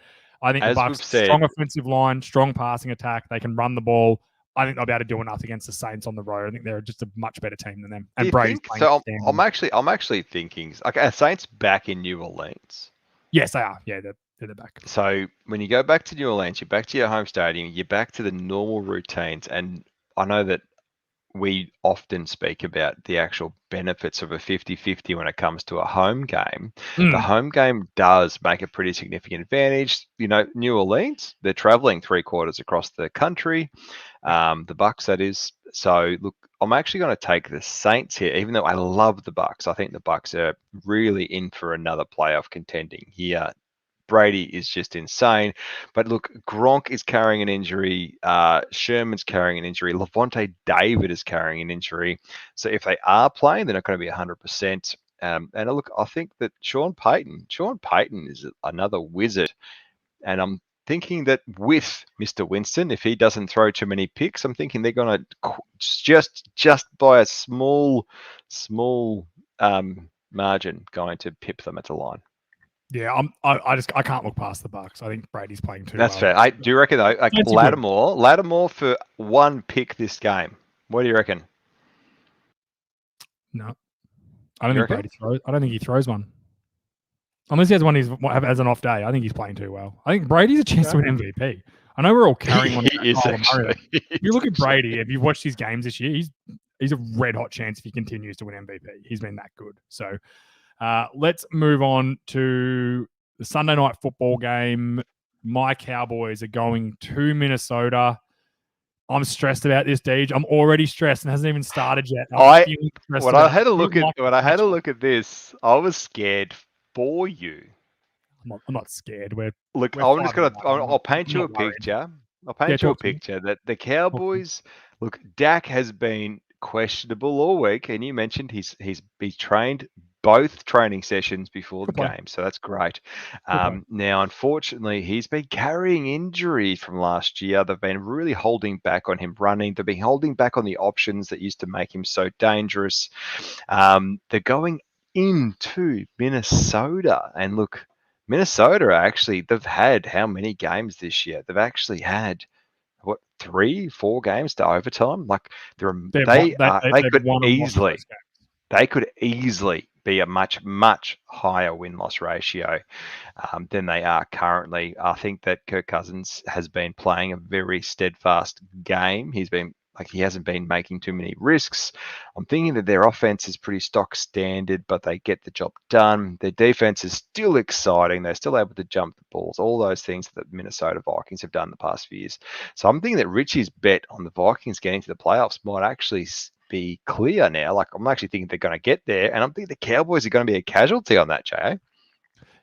I think the Bucks strong offensive line, strong passing attack. They can run the ball. I think they'll be able to do enough against the Saints on the road. I think they're just a much better team than them. And Brady's playing. So I'm actually thinking, are Saints back in New Orleans? Yes, they are. Yeah, they're back. So when you go back to New Orleans, you're back to your home stadium, you're back to the normal routines. And I know that we often speak about the actual benefits of a 50-50 when it comes to a home game. The home game does make a pretty significant advantage. New Orleans, they're traveling 3/4 across the country. The Bucks, that is. So look, I'm actually going to take the Saints here, even though I love the Bucks. I think the Bucks are really in for another playoff contending here. Brady is just insane. But look, Gronk is carrying an injury. Sherman's carrying an injury. Levante David is carrying an injury. So if they are playing, they're not going to be 100%. And look, I think that Sean Payton is another wizard. And I'm thinking that with Mr. Winston, if he doesn't throw too many picks, I'm thinking they're going to just by a small margin going to pip them at the line. Yeah, I can't look past the Bucks. I think Brady's playing too. That's fair. Do you reckon though? Like Lattimore for 1 pick this game. What do you reckon? No, I don't think Brady throws. I don't think he throws one. Unless he has one, has an off day. I think he's playing too well. I think Brady's a chance to win MVP. I know we're all carrying on. He is actually. If you look at Brady, if you've watched his games this year, he's a red hot chance if he continues to win MVP. He's been that good. So let's move on to the Sunday night football game. My Cowboys are going to Minnesota. I'm stressed about this, Deej. I'm already stressed and hasn't even started yet. When I had a look at this, I was scared for you. I'm not scared. I'll paint you a picture. That the Cowboys, look, Dak has been questionable all week, and you mentioned he's trained both training sessions before the game, so that's great. Now, unfortunately, he's been carrying injury from last year. They've been really holding back on him running. They've been holding back on the options that used to make him so dangerous. They're going into Minnesota, and look, Minnesota actually, they've had how many games this year? They've actually had 3-4 games to overtime. Like they could easily be a much higher win-loss ratio than they are currently. I think that Kirk Cousins has been playing a very steadfast game. He hasn't been making too many risks. I'm thinking that their offense is pretty stock standard, but they get the job done. Their defense is still exciting. They're still able to jump the balls, all those things that the Minnesota Vikings have done the past few years. So I'm thinking that Richie's bet on the Vikings getting to the playoffs might actually be clear now. Like, I'm actually thinking they're going to get there, and I'm thinking the Cowboys are going to be a casualty on that, Jay.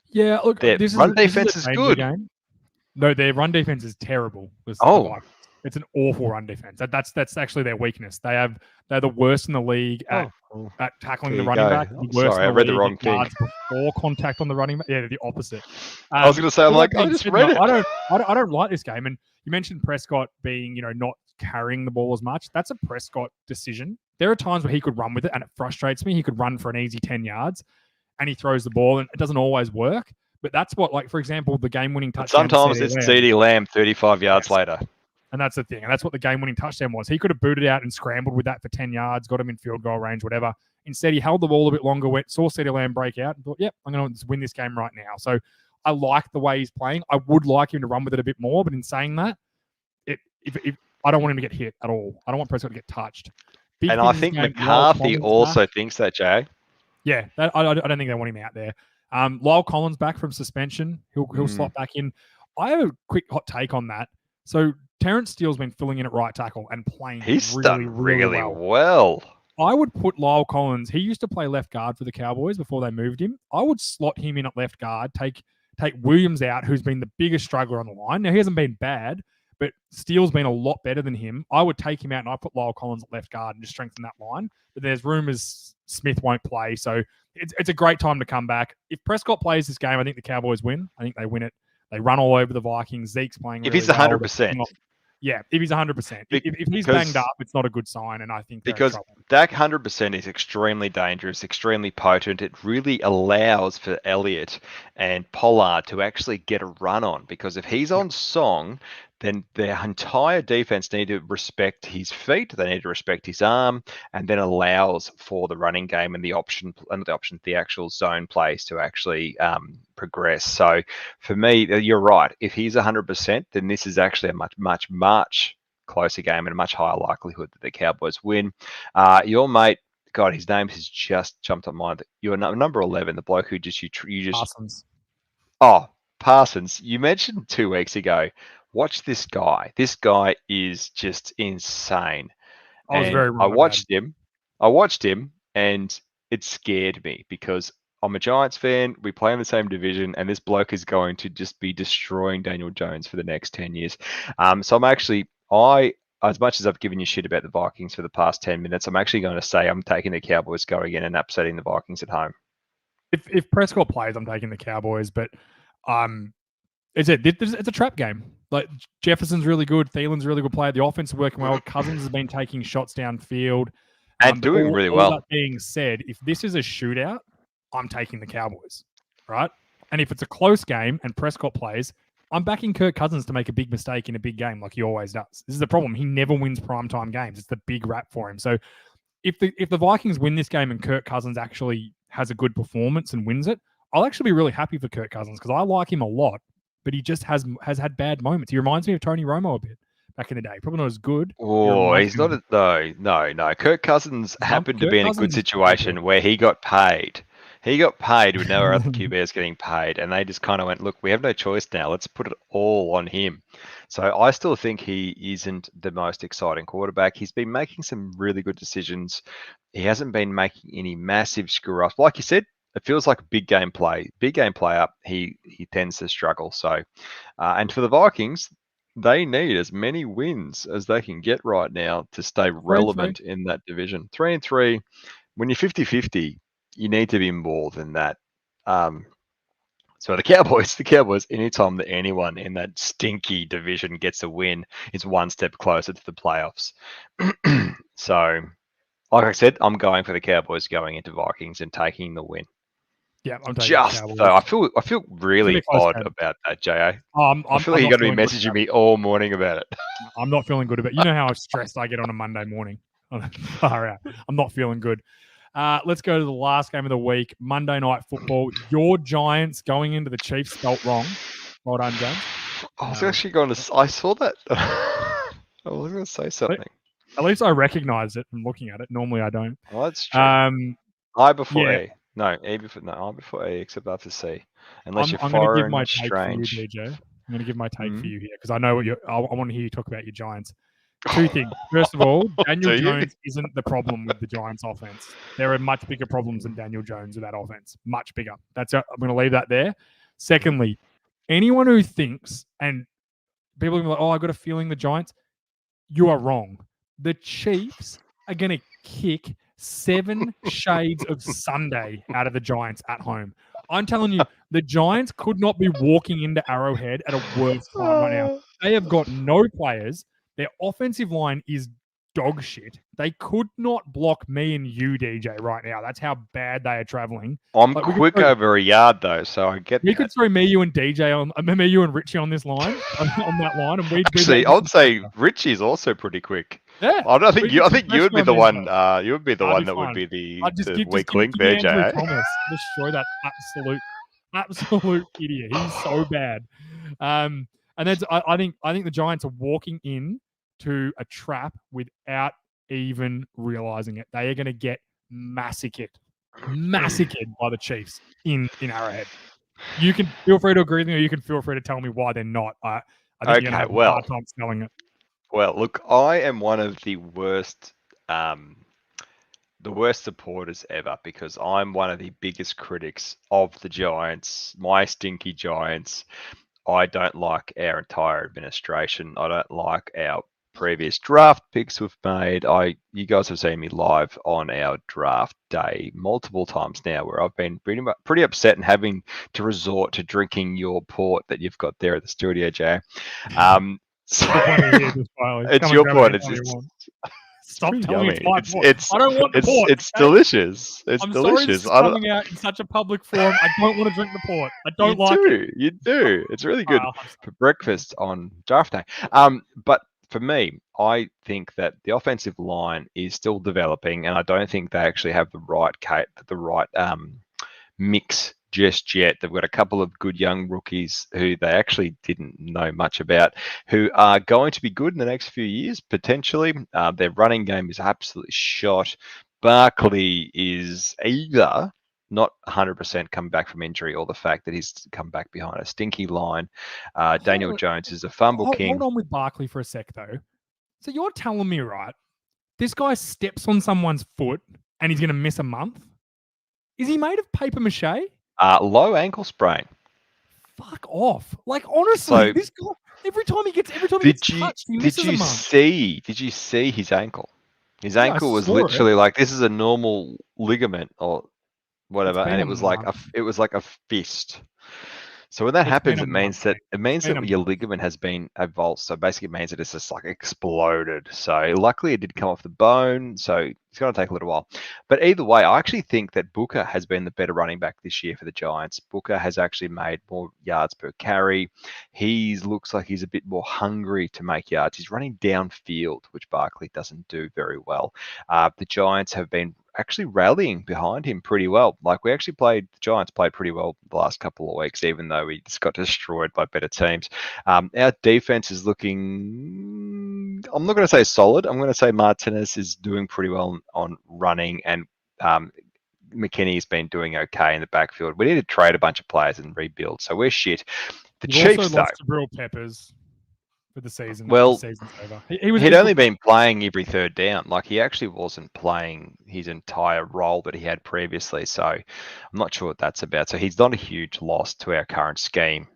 Yeah, look, their run defense is good. No, their run defense is terrible. It's an awful run defense. That's actually their weakness. They're the worst in the league at tackling the running back. Sorry, I read the wrong thing. Before contact on the running back. Yeah, they're the opposite. I was going to say, I just read it. I don't like this game. And you mentioned Prescott being, not carrying the ball as much. That's a Prescott decision. There are times where he could run with it, and it frustrates me. He could run for an easy 10 yards, and he throws the ball, and it doesn't always work. But that's what, like, for example, the game-winning touchdown. Sometimes it's CeeDee Lamb 35 yards later. And that's the thing. And that's what the game-winning touchdown was. He could have booted out and scrambled with that for 10 yards, got him in field goal range, whatever. Instead, he held the ball a bit longer, saw CeeDee Lamb break out, and thought, yep, I'm going to win this game right now. So I like the way he's playing. I would like him to run with it a bit more, but in saying that, if I don't want him to get hit at all. I don't want Prescott to get touched. And I think McCarthy also thinks that, Jay. Yeah, I don't think they want him out there. Lyle Collins back from suspension. He'll slot back in. I have a quick hot take on that. So Terrence Steele's been filling in at right tackle and playing really well. I would put Lyle Collins. He used to play left guard for the Cowboys before they moved him. I would slot him in at left guard, take Williams out, who's been the biggest struggler on the line. Now, he hasn't been bad, but Steele's been a lot better than him. I would take him out and I put Lyle Collins at left guard and just strengthen that line. But there's rumors Smith won't play, so it's a great time to come back. If Prescott plays this game, I think the Cowboys win. I think they win it. They run all over the Vikings. Zeke's playing really well. If he's 100%. Yeah, if he's 100%. If he's banged up, it's not a good sign, and I think because Dak 100% is extremely dangerous, extremely potent. It really allows for Elliott and Pollard to actually get a run on, because if he's on song, then their entire defense need to respect his feet, they need to respect his arm, and then allows for the running game and the actual zone plays to actually progress. So for me, you're right. If he's 100%, then this is actually a much closer game and a much higher likelihood that the Cowboys win. Your mate, God, his name has just jumped on mine. You're number 11, the bloke who you just Parsons. Oh, Parsons. You mentioned 2 weeks ago. Watch this guy. This guy is just insane. I watched him, and it scared me because I'm a Giants fan. We play in the same division, and this bloke is going to just be destroying Daniel Jones for the next 10 years. So as much as I've given you shit about the Vikings for the past 10 minutes, I'm actually going to say I'm taking the Cowboys going in and upsetting the Vikings at home. If Prescott plays, I'm taking the Cowboys, but it's a trap game. Like, Jefferson's really good. Thielen's a really good player. The offense is working well. Cousins has been taking shots downfield. And doing really well. That being said, if this is a shootout, I'm taking the Cowboys, right? And if it's a close game and Prescott plays, I'm backing Kirk Cousins to make a big mistake in a big game like he always does. This is the problem. He never wins primetime games. It's the big rap for him. So if the Vikings win this game and Kirk Cousins actually has a good performance and wins it, I'll actually be really happy for Kirk Cousins because I like him a lot. But he just has had bad moments. He reminds me of Tony Romo a bit. back in the day. Probably not as good. Oh, he's not. No. Kirk Cousins happened to be in a good situation where he got paid. He got paid when no other QBs getting paid, and they just kind of went, look, we have no choice now. Let's put it all on him. So I still think he isn't the most exciting quarterback. He's been making some really good decisions. He hasn't been making any massive screw-ups. Like you said, it feels like a big game play. Big game play up, he tends to struggle. So, and for the Vikings, they need as many wins as they can get right now to stay relevant in that division. 3-3, when you're 50-50, you need to be more than that. So the Cowboys, anytime that anyone in that stinky division gets a win, it's one step closer to the playoffs. So, like I said, I'm going for the Cowboys going into Vikings and taking the win. Yeah, I'm taking the Cowboys. Though, I feel really odd about that, JA. I feel like you're going to be messaging me all morning about it. I'm not feeling good about it. You know how stressed I get on a Monday morning. Far out. I'm not feeling good. Let's go to the last game of the week, Monday Night Football. Your Giants going into the Chiefs spelt wrong. Well done, James. I was actually going to... I saw that. I was going to say something. At least I recognised it from looking at it. Normally I don't. Oh, that's true. I before E. No, E before... I before E, except after C. Unless you're foreign, strange. I'm going to give my take for you here, because I know what I want to hear you talk about your Giants. Two things. First of all, Daniel Jones isn't the problem with the Giants offense. There are much bigger problems than Daniel Jones with that offense. Much bigger. I'm going to leave that there. Secondly, anyone who thinks, and people are going to be like, oh, I got a feeling the Giants, you are wrong. The Chiefs are going to kick 7 shades of Sunday out of the Giants at home. I'm telling you, the Giants could not be walking into Arrowhead at a worse time right now. They have got no players. Their offensive line is dog shit. They could not block me and you, DJ, right now. That's how bad they are traveling. I'm quick over a yard, though, so I get we could throw me, you, and DJ on. I remember you and Richie on this line, on that line, and actually, I'd say Richie's also pretty quick. Yeah, I think you would be the one. You would be the one that would be the weak link there, Jay. Destroy that absolute idiot. He's so bad. And that's I think the Giants are walking in to a trap without even realizing it. They are going to get massacred by the Chiefs in Arrowhead. You can feel free to agree with me, or you can feel free to tell me why they're not. I think you're going to have a hard time smelling it. Well, look, I am one of the worst supporters ever, because I'm one of the biggest critics of the Giants, my stinky Giants. I don't like our entire administration. I don't like our previous draft picks we've made. You guys have seen me live on our draft day multiple times now, where I've been pretty upset and having to resort to drinking your port that you've got there at the studio, Jay. So it's your port. Stop telling me it's I don't want the port. It's delicious. It's I'm delicious. Sorry coming out in such a public forum. I don't want to drink the port. I don't like it. You do. It's really good for breakfast on draft day. But for me, I think that the offensive line is still developing, and I don't think they actually have the right mix just yet. They've got a couple of good young rookies who they actually didn't know much about, who are going to be good in the next few years, potentially. Their running game is absolutely shot. Barkley is either not 100% come back from injury, or the fact that he's come back behind a stinky line. Daniel Jones is a fumble king. Hold on with Barkley for a sec, though. So you're telling me, right, this guy steps on someone's foot and he's going to miss a month? Is he made of paper mache? Low ankle sprain. Fuck off! Like, honestly, this guy every time he gets touched, he misses a month. Did you see his ankle? His ankle was literally like, this is a normal ligament or whatever, and it was like a fist. So when that happens, it means that your ligament has been avulsed. So basically, it means that it's just like exploded. So luckily, it did come off the bone. So it's going to take a little while. But either way, I actually think that Booker has been the better running back this year for the Giants. Booker has actually made more yards per carry. He looks like he's a bit more hungry to make yards. He's running downfield, which Barkley doesn't do very well. The Giants have been actually rallying behind him pretty well. Like, the Giants played pretty well the last couple of weeks, even though we just got destroyed by better teams. Our defense is looking I'm not going to say solid. I'm going to say Martinez is doing pretty well on running, and McKinney's been doing okay in the backfield. We need to trade a bunch of players and rebuild. So we're shit. The Chiefs, also lost Jabril Peppers for the season. Well, the season's over. He'd only been playing every third down. Like, he actually wasn't playing his entire role that he had previously. So I'm not sure what that's about. So he's not a huge loss to our current scheme.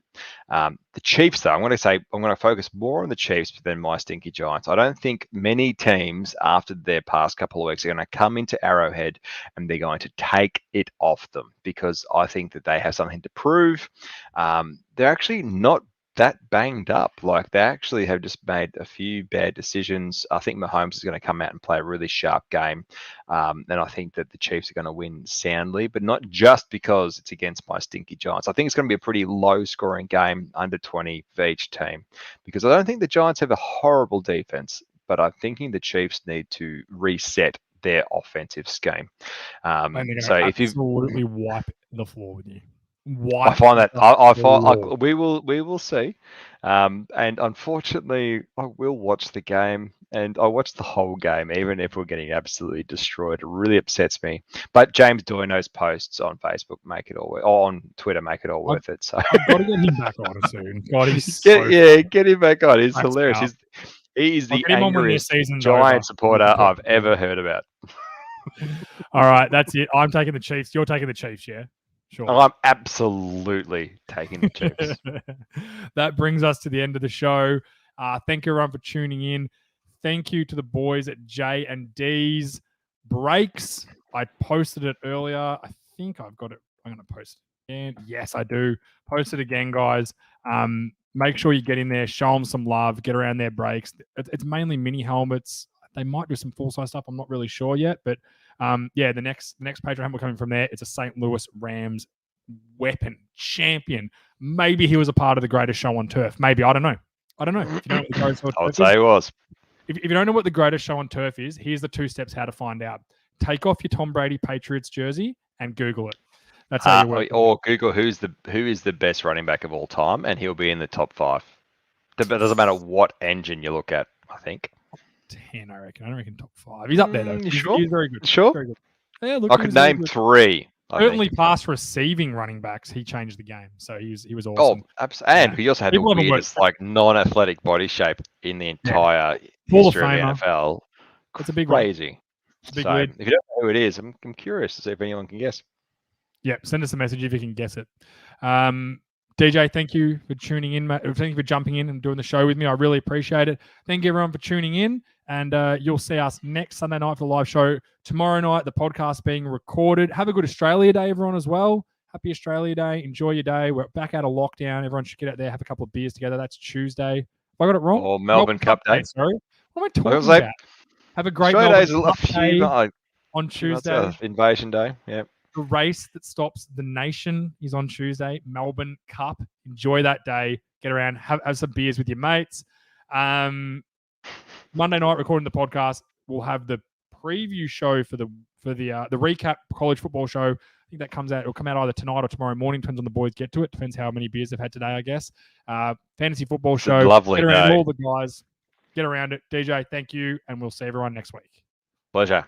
The Chiefs, though, I'm going to focus more on the Chiefs than my stinky Giants. I don't think many teams after their past couple of weeks are going to come into Arrowhead and they're going to take it off them, because I think that they have something to prove. They're actually not that banged up. Like, they actually have just made a few bad decisions. I think Mahomes is going to come out and play a really sharp game. And I think that the Chiefs are going to win soundly, but not just because it's against my stinky Giants. I think it's going to be a pretty low scoring game, under 20 for each team, because I don't think the Giants have a horrible defense, but I'm thinking the Chiefs need to reset their offensive scheme. So if you absolutely wipe the floor with you. I find that I find we will see, and unfortunately, I will watch the game, and I watched the whole game, even if we're getting absolutely destroyed. It really upsets me. But James Doino's posts on Facebook make it all, or on Twitter make it all worth it. So I've got to get him back on soon. God, he's get him back on. He's hilarious. He is the angriest Giant supporter I've ever heard about. All right, that's it. I'm taking the Chiefs. You're taking the Chiefs, yeah? Sure. I'm absolutely taking the Chiefs. That brings us to the end of the show. Thank you, everyone, for tuning in. Thank you to the boys at J and D's Breaks. I posted it earlier. I think I've got it. I'm going to post it again. Yes, I do. Post it again, guys. Make sure you get in there. Show them some love. Get around their breaks. It's mainly mini helmets. They might do some full-size stuff. I'm not really sure yet, but the next Patreon helmet coming from there, it's a St. Louis Rams weapon champion. Maybe he was a part of the greatest show on turf. Maybe. I don't know. If you know what the greatest I would say he was. If you don't know what the greatest show on turf is, here's the 2 steps how to find out. Take off your Tom Brady Patriots jersey and Google it. That's how you work. Or Google who is the best running back of all time, and he'll be in the top 5. It doesn't matter what engine you look at, I think. 10, I reckon. I don't reckon top 5. He's up there, though. Sure? He's very good. Sure? Very good. Yeah, I could name 3. Certainly pass receiving running backs. He changed the game. So he was awesome. Oh, absolutely. And he also had the weirdest, non-athletic body shape in the entire history of the NFL. It's a big crazy. It's a big weird. If you don't know who it is, I'm curious to see if anyone can guess. Yeah, send us a message if you can guess it. DJ, thank you for tuning in. Thank you for jumping in and doing the show with me. I really appreciate it. Thank you, everyone, for tuning in. And you'll see us next Sunday night for the live show. Tomorrow night, the podcast being recorded. Have a good Australia Day, everyone, as well. Happy Australia Day. Enjoy your day. We're back out of lockdown. Everyone should get out there, have a couple of beers together. That's Tuesday. Have I got it wrong? Or Melbourne Cup Day. Sorry. What am I talking about? Have a great Melbourne Cup Day on Tuesday. Invasion Day, yeah. The race that stops the nation is on Tuesday, Melbourne Cup. Enjoy that day. Get around, have some beers with your mates. Monday night, recording the podcast, we'll have the preview show for the recap college football show. I think that comes out. It'll come out either tonight or tomorrow morning. Depends on the boys get to it. Depends how many beers they've had today, I guess. Fantasy football show. Lovely get around day. All the guys. Get around it. DJ, thank you, and we'll see everyone next week. Pleasure.